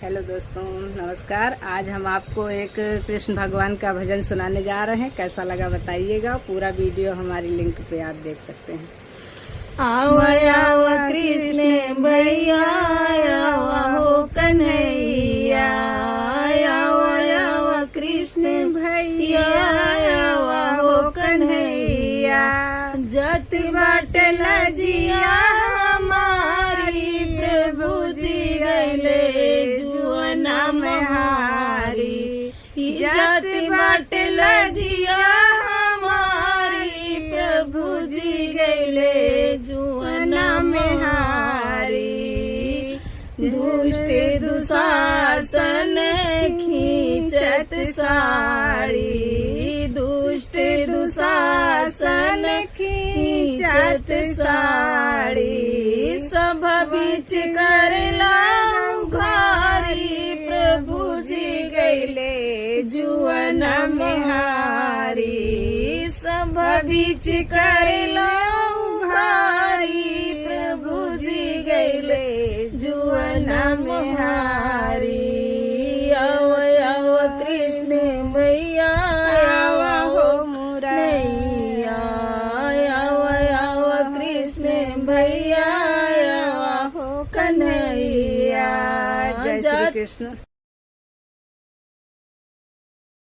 Hello दोस्तों, नमस्कार। आज हम आपको एक कृष्ण भगवान का भजन सुनाने जा रहे हैं। कैसा लगा बताइएगा। पूरा वीडियो हमारी लिंक पे आप देख सकते हैं। आवा आवा कृष्ण भैया, आवा हो कन्हैया, आवा आवा कृष्ण भैया, आवा हो कन्हैया। जत बाट लजिया हमारी, प्रभु जी गैले जुअना हारी। जत बाट लजिया हमारी, प्रभु जी गैले जुअना हारी। दुष्ट दुशासन खींचत साड़ी, दुष्ट दुशासन खींचत साड़ी। सब बीच करला घारी, प्रभु जी गैले जुअना हारी। सब बीच करला घारी, प्रभु जी गैले जुअना हारी। आव आव कृष्ण भैया, आवा हो मुरैया, आव आव कृष्ण भैया, आवा हो कन्हैया। जय श्री कृष्ण।